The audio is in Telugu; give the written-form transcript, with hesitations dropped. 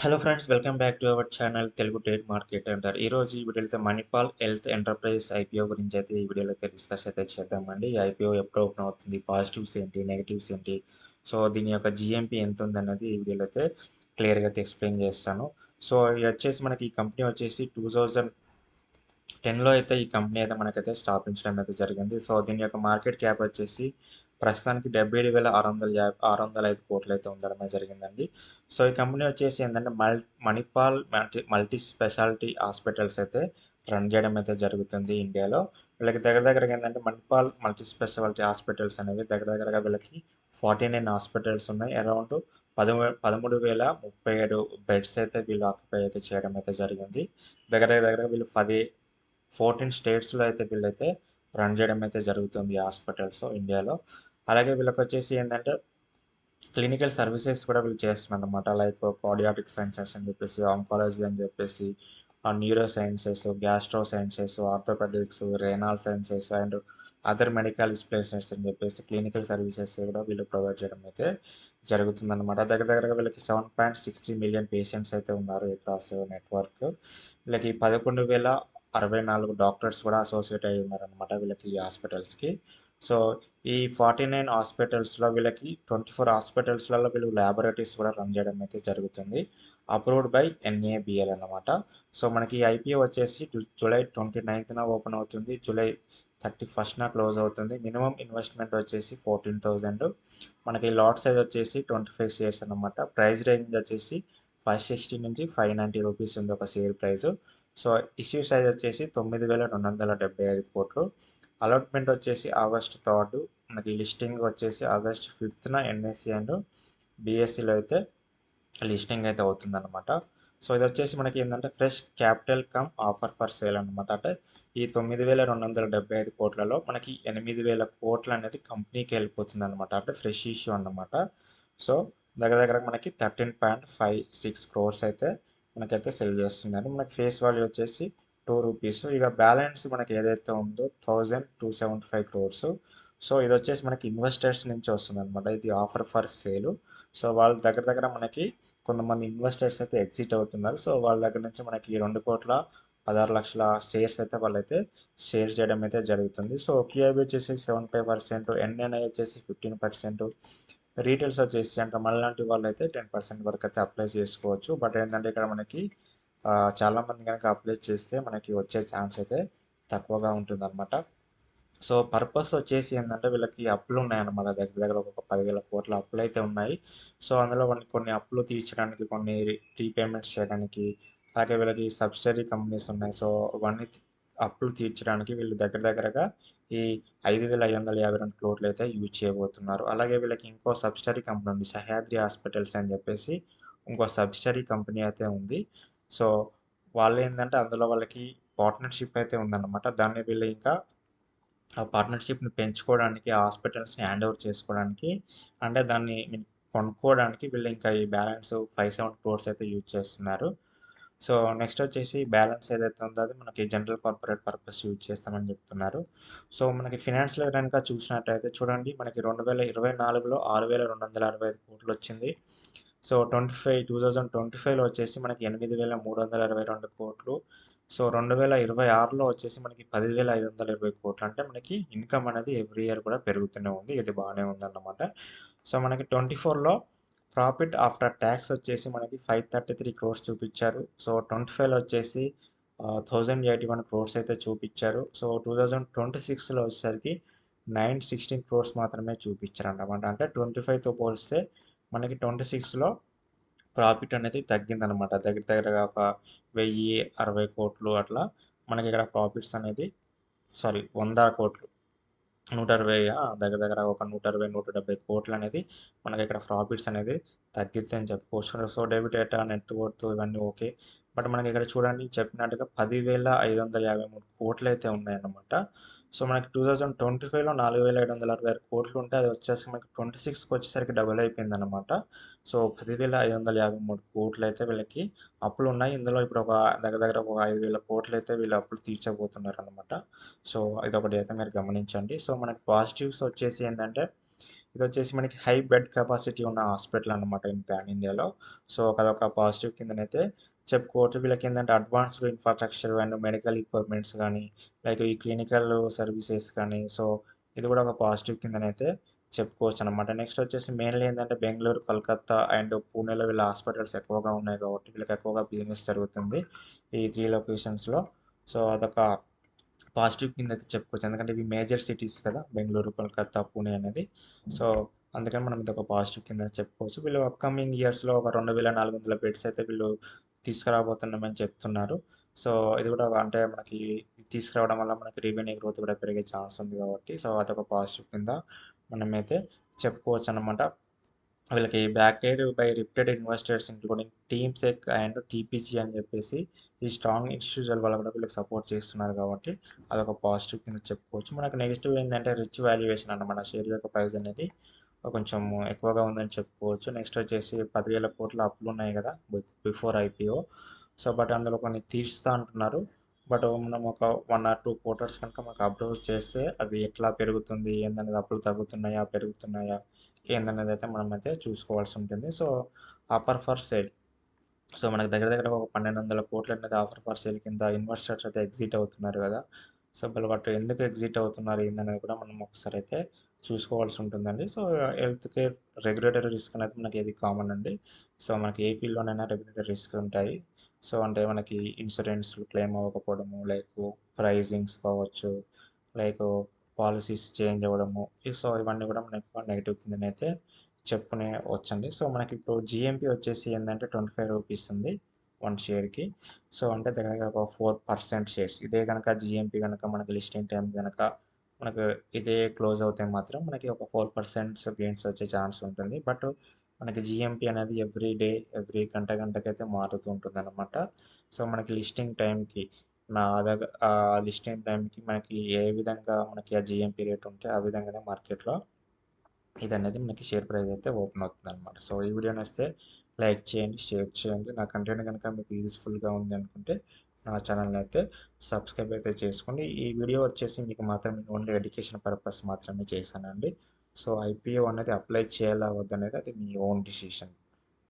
Hello friends, welcome back to our channel Telugu trade market అంటారు. ఈరోజు ఈ వీడియోలో అయితే మణిపాల్ హెల్త్ ఎంటర్ప్రైజ్ ఐపీఓ గురించి అయితే ఈ వీడియోలో అయితే డిస్కస్ అయితే చేద్దామండి. ఈ ఐపీఓ ఎప్పుడు ఓపెన్ అవుతుంది, పాజిటివ్స్ ఏంటి, నెగిటివ్స్ ఏంటి, సో దీని యొక్క జిఎంపీ ఎంత ఉందన్నది ఈ వీడియోలో అయితే క్లియర్గా అయితే ఎక్స్ప్లెయిన్ చేస్తాను. సో ఇది వచ్చేసి మనకి ఈ కంపెనీ వచ్చేసి 2010లో అయితే ఈ కంపెనీ అయితే మనకైతే స్థాపించడం అయితే జరిగింది. సో దీని యొక్క మార్కెట్ క్యాప్ వచ్చేసి ప్రస్తుతానికి 77,605 కోట్లు అయితే ఉండడమే జరిగిందండి. సో ఈ కంపెనీ వచ్చేసి ఏంటంటే మణిపాల్ మల్టీ స్పెషాలిటీ హాస్పిటల్స్ అయితే రన్ చేయడం అయితే జరుగుతుంది ఇండియాలో. వీళ్ళకి దగ్గరగా ఏంటంటే మణిపాల్ మల్టీ స్పెషాలిటీ హాస్పిటల్స్ అనేవి దగ్గరగా వీళ్ళకి 49 హాస్పిటల్స్ ఉన్నాయి. అరౌండ్ 13,037 బెడ్స్ అయితే వీళ్ళు ఆక్యుపై అయితే చేయడం అయితే జరిగింది. దగ్గర వీళ్ళు 14 స్టేట్స్లో అయితే వీళ్ళైతే రన్ చేయడం అయితే జరుగుతుంది ఈ హాస్పిటల్స్ ఇండియాలో. అలాగే వీళ్ళకి వచ్చేసి ఏంటంటే క్లినికల్ సర్వీసెస్ కూడా వీళ్ళు చేస్తున్నారు అనమాట. లైక్ కార్డియాటిక్ సైన్సెస్ అని చెప్పేసి, ఆంకాలజీ అని చెప్పేసి, neuro sciences, gastro sciences, orthopaedics, renal sciences and other medical specialist అని చెప్పేసి క్లినికల్ సర్వీసెస్ కూడా వీళ్ళు ప్రొవైడ్ చేయడం అయితే జరుగుతుందన్నమాట. దగ్గరగా వీళ్ళకి 7.63 మిలియన్ పేషెంట్స్ అయితే ఉన్నారు అక్రాస్ నెట్వర్క్. వీళ్ళకి 11,064 డాక్టర్స్ కూడా అసోసియేట్ అయ్యి ఉన్నారనమాట వీళ్ళకి ఈ హాస్పిటల్స్కి. సో ఈ 49 హాస్పిటల్స్లో వీళ్ళకి 24 హాస్పిటల్స్లలో వీళ్ళు ల్యాబొరేటరీస్ కూడా రన్ చేయడం అయితే జరుగుతుంది. అప్రూవ్డ్ బై ఎన్ఏబిఎల్ అన్నమాట. సో మనకి ఐపీఓ వచ్చేసి జూలై 29న ఓపెన్ అవుతుంది. జూలై 31న క్లోజ్ అవుతుంది. మినిమం ఇన్వెస్ట్మెంట్ వచ్చేసి 14,000. మనకి లాట్ సైజ్ వచ్చేసి 25 షేర్స్ అనమాట. ప్రైస్ రేంజ్ వచ్చేసి 560 నుంచి 590 రూపీస్ ఉంది ఒక share price. So issue size వచ్చేసి 9,275 కోట్లు. అలాట్మెంట్ వచ్చేసి ఆగస్ట్ 3. మనకి లిస్టింగ్ వచ్చేసి ఆగస్ట్ 5న ఎన్ఎస్సి అండ్ బిఎస్సిలో అయితే లిస్టింగ్ అయితే అవుతుందన్నమాట. సో ఇది వచ్చేసి మనకి ఏంటంటే fresh capital come offer for sale అనమాట. అంటే ఈ 9,275 కోట్లలో మనకి 8,000 కోట్లు అనేది కంపెనీకి వెళ్ళిపోతుంది అనమాట. అంటే ఫ్రెష్ ఇష్యూ అన్నమాట. సో దగ్గర మనకి 13.56 క్రోర్స్ అయితే మనకైతే సెల్ చేస్తున్నారు. మనకి ఫేస్ వాల్యూ వచ్చేసి 2 రూపీస్. ఇక బ్యాలెన్స్ మనకి ఏదైతే ఉందో 1,275 క్రోర్స్. సో ఇది వచ్చేసి మనకి ఇన్వెస్టర్స్ నుంచి వస్తుంది అనమాట. ఇది ఆఫర్ ఫర్ సేల్. సో వాళ్ళ దగ్గర మనకి కొంతమంది ఇన్వెస్టర్స్ అయితే ఎగ్జిట్ అవుతున్నారు. సో వాళ్ళ దగ్గర నుంచి మనకి 2,16,00,000 షేర్స్ అయితే వాళ్ళైతే షేర్ చేయడం అయితే జరుగుతుంది. సో క్యూఐబి వచ్చేసి 75%, ఎన్ఎన్ఐ వచ్చేసి 15%, రీటైల్స్ వచ్చేసి అంటే మనలాంటి వాళ్ళు అయితే 10% వరకు అయితే అప్లై చేసుకోవచ్చు. బట్ ఏంటంటే ఇక్కడ మనకి చాలామంది కనుక అప్లై చేస్తే మనకి వచ్చే ఛాన్స్ అయితే తక్కువగా ఉంటుందన్నమాట. సో పర్పస్ వచ్చేసి ఏంటంటే వీళ్ళకి అప్పులు ఉన్నాయన్నమాట. దగ్గర ఒక 10,000 కోట్ల అప్పులు అయితే ఉన్నాయి. సో అందులో కొన్ని అప్పులు తీర్చడానికి, కొన్ని రీపేమెంట్స్ చేయడానికి, అలాగే వీళ్ళకి సబ్సిడరీ కంపెనీస్ ఉన్నాయి. సో అవన్నీ అప్పులు తీర్చడానికి వీళ్ళు దగ్గరగా ఈ 5,552 కోట్లు అయితే యూజ్ చేయబోతున్నారు. అలాగే వీళ్ళకి ఇంకో సబ్సిడరీ కంపెనీ ఉంది, సహ్యాద్రి హాస్పిటల్స్ అని చెప్పేసి ఇంకో సబ్సిడరీ కంపెనీ అయితే ఉంది. సో వాళ్ళు ఏంటంటే అందులో వాళ్ళకి పార్ట్నర్షిప్ అయితే ఉందన్నమాట. దాన్ని వీళ్ళు ఇంకా ఆ పార్ట్నర్షిప్ని పెంచుకోవడానికి, ఆ హాస్పిటల్స్ని హ్యాండ్ ఓవర్ చేసుకోవడానికి, అంటే దాన్ని కొనుక్కోవడానికి వీళ్ళు ఇంకా ఈ బ్యాలెన్స్ 570 క్రోర్స్ అయితే యూజ్ చేస్తున్నారు. సో నెక్స్ట్ వచ్చేసి బ్యాలెన్స్ ఏదైతే ఉందో అది మనకి జనరల్ కార్పొరేట్ పర్పస్ యూజ్ చేస్తామని చెప్తున్నారు. సో మనకి ఫినాన్షియల్ కనుక చూసినట్టయితే చూడండి, మనకి 2024లో 6,265 కోట్లు వచ్చింది. సో 2025లో వచ్చేసి మనకి 8,322 కోట్లు. సో 2026లో వచ్చేసి మనకి 10,520 కోట్లు. అంటే మనకి ఇన్కమ్ అనేది ఎవ్రీ ఇయర్ కూడా పెరుగుతూనే ఉంది. ఇది బాగానే ఉందన్నమాట. సో మనకి 24లో ప్రాఫిట్ ఆఫ్టర్ ట్యాక్స్ వచ్చేసి మనకి 533 క్రోర్స్ చూపించారు. సో 25లో వచ్చేసి 1,081 క్రోర్స్ అయితే చూపించారు. సో 2026లో వచ్చేసరికి 916 క్రోర్స్ మాత్రమే చూపించారన్నమాట. అంటే 25తో పోలిస్తే మనకి 26లో ప్రాఫిట్ అనేది తగ్గిందనమాట. దగ్గరగా ఒక 1,060 కోట్లు అట్లా మనకి ఇక్కడ ప్రాఫిట్స్ అనేది, సారీ 100 కోట్లు, 120 దగ్గర ఒక 120, 170 కోట్లు అనేది మనకి ఇక్కడ ప్రాఫిట్స్ అనేది తగ్గిద్ది అని చెప్పుకోవచ్చు. So debit data, net worth ఇవన్నీ ఓకే. బట్ మనకి ఇక్కడ చూడండి చెప్పినట్టుగా 10,553 కోట్లు అయితే ఉన్నాయన్నమాట. సో మనకి 2025లో 4,766 కోట్లు ఉంటే అది వచ్చేసి మనకి 26కి వచ్చేసరికి డబుల్ అయిపోయిందన్నమాట. సో 10,553 కోట్లు అయితే వీళ్ళకి అప్పులు ఉన్నాయి. ఇందులో ఇప్పుడు ఒక దగ్గర ఒక 5,000 కోట్లు అయితే వీళ్ళు అప్పులు తీర్చబోతున్నారు అనమాట. సో ఇదొకటి అయితే మీరు గమనించండి. సో మనకి పాజిటివ్స్ వచ్చేసి ఏంటంటే ఇది వచ్చేసి మనకి హై బెడ్ కెపాసిటీ ఉన్న హాస్పిటల్ అనమాట పాన్ ఇండియాలో. సో అదొక పాజిటివ్ కిందనైతే చెప్పుకోవచ్చు. వీళ్ళకి ఏంటంటే advanced infrastructure and medical equipments కానీ, లైక్ ఈ క్లినికల్ సర్వీసెస్ కానీ, సో ఇది కూడా ఒక పాజిటివ్ కిందనైతే చెప్పుకోవచ్చు అనమాట. నెక్స్ట్ వచ్చేసి మెయిన్లీ ఏంటంటే బెంగళూరు, కలకత్తా అండ్ పూణేలో వీళ్ళ హాస్పిటల్స్ ఎక్కువగా ఉన్నాయి కాబట్టి వీళ్ళకి ఎక్కువగా బిజినెస్ జరుగుతుంది ఈ 3 లొకేషన్స్‌లో. సో అదొక పాజిటివ్ కింద అయితే చెప్పుకోవచ్చు. ఎందుకంటే ఇవి మేజర్ సిటీస్ కదా! బెంగుళూరు, కోల్కతా, పూణే అనేది. సో, అందుకని మనం ఇదొక పాజిటివ్ కింద చెప్పుకోవచ్చు. వీళ్ళు అప్‌కమింగ్ ఇయర్స్‌లో ఒక 2400 బెడ్స్ అయితే వీళ్ళు తీసుకురాబోతున్నామని చెప్తున్నారు. సో, ఇది కూడా అంటే మనకి తీసుకురావడం వల్ల మనకి రెవెన్యూ గ్రోత్ కూడా పెరిగే ఛాన్స్ ఉంది కాబట్టి, సో, అదొక పాజిటివ్ కింద మనమైతే చెప్పుకోవచ్చనమాట. వీళ్ళకి backed by reputed investors including Temasek and TPG అని చెప్పేసి ఈ స్ట్రాంగ్ ఇన్స్టిట్యూషనల్ వాళ్ళు కూడా వీళ్ళకి సపోర్ట్ చేస్తున్నారు కాబట్టి అదొక పాజిటివ్ కింద చెప్పుకోవచ్చు. మనకు నెగెటివ్ ఏంటంటే రిచ్ వాల్యుయేషన్ అన్నమాట. షేర్ యొక్క ప్రైస్ అనేది కొంచెం ఎక్కువగా ఉందని చెప్పుకోవచ్చు. నెక్స్ట్ వచ్చేసి 10,000 కోట్ల అప్పులు ఉన్నాయి కదా బిఫోర్ ఐపీఓ. సో బట్ అందులో కొన్ని తీరుస్తా అంటున్నారు. బట్ మనం ఒక 1 ఆర్ 2 క్వార్టర్స్ కనుక మనకు అబ్జర్వ్ చేస్తే అది ఎట్లా పెరుగుతుంది ఏందనేది, అప్పులు తగ్గుతున్నాయా పెరుగుతున్నాయా ఏందనేది అయితే మనమైతే చూసుకోవాల్సి ఉంటుంది. So offer for sale, so మనకు దగ్గర దగ్గర ఒక 1,200 కోట్లు అనేది ఆఫర్ ఫర్ సేల్ కింద ఇన్వెస్టర్స్ అయితే ఎగ్జిట్ అవుతున్నారు కదా! సో వీళ్ళు వాటి ఎందుకు ఎగ్జిట్ అవుతున్నారు ఏందనేది కూడా మనం ఒకసారి అయితే చూసుకోవాల్సి ఉంటుందండి. So health care regulatory risk అనేది మనకి ఇది కామన్ అండి. సో మనకి ఏపీలోనైనా రెగ్యులేటరీ రిస్క్ ఉంటాయి. సో అంటే మనకి ఇన్సూరెన్స్ క్లెయిమ్ అవ్వకపోవడము, లైక్ ప్రైజింగ్స్ కావచ్చు, లైక్ పాలసీస్ చేంజ్ అవ్వడము. సో ఇవన్నీ కూడా మనకి నెగెటివ్ కిందనైతే చెప్పుకునే వచ్చండి. సో మనకి ఇప్పుడు జిఎంపి వచ్చేసి ఏంటంటే 25 రూపీస్ ఉంది 1 షేర్‌కి. సో అంటే దగ్గర దగ్గర ఒక 4% షేర్స్. ఇదే గనక జిఎంపి గనక మనకి లిస్టింగ్ టైమ్ గనక మనకు ఇదే క్లోజ్ అవుతే మాత్రం మనకి ఒక 4% గెయిన్స్ వచ్చే ఛాన్స్ ఉంటుంది. బట్ మనకి జిఎంపి అనేది ఎవ్రీ డే, ఎవ్రీ గంట గంటకైతే మారుతూ ఉంటుందన్నమాట. సో మనకి లిస్టింగ్ టైంకి లిస్టింగ్ టైంకి మనకి ఏ విధంగా మనకి ఆ జిఎంపి రేట్ ఉంటే ఆ విధంగానే మార్కెట్‌లో ఇదనేది మనకి షేర్ ప్రైస్ అయితే ఓపెన్ అవుతుందన్నమాట. సో ఈ వీడియో నచ్చితే లైక్ చేయండి, షేర్ చేయండి. నా కంటెంట్ కనుక మీకు యూజ్‌ఫుల్‌గా ఉంది అనుకుంటే నా ఛానల్‌ని అయితే సబ్స్క్రైబ్ అయితే చేసుకోండి. ఈ వీడియో వచ్చేసి మీకు మాత్రమే ఓన్లీ ఎడ్యుకేషన్ పర్పస్ మాత్రమే చేశానండి. సో ఐపీఓ అనేది అప్లై చేయాలా వద్దనేది అది మీ ఓన్ డిసిషన్.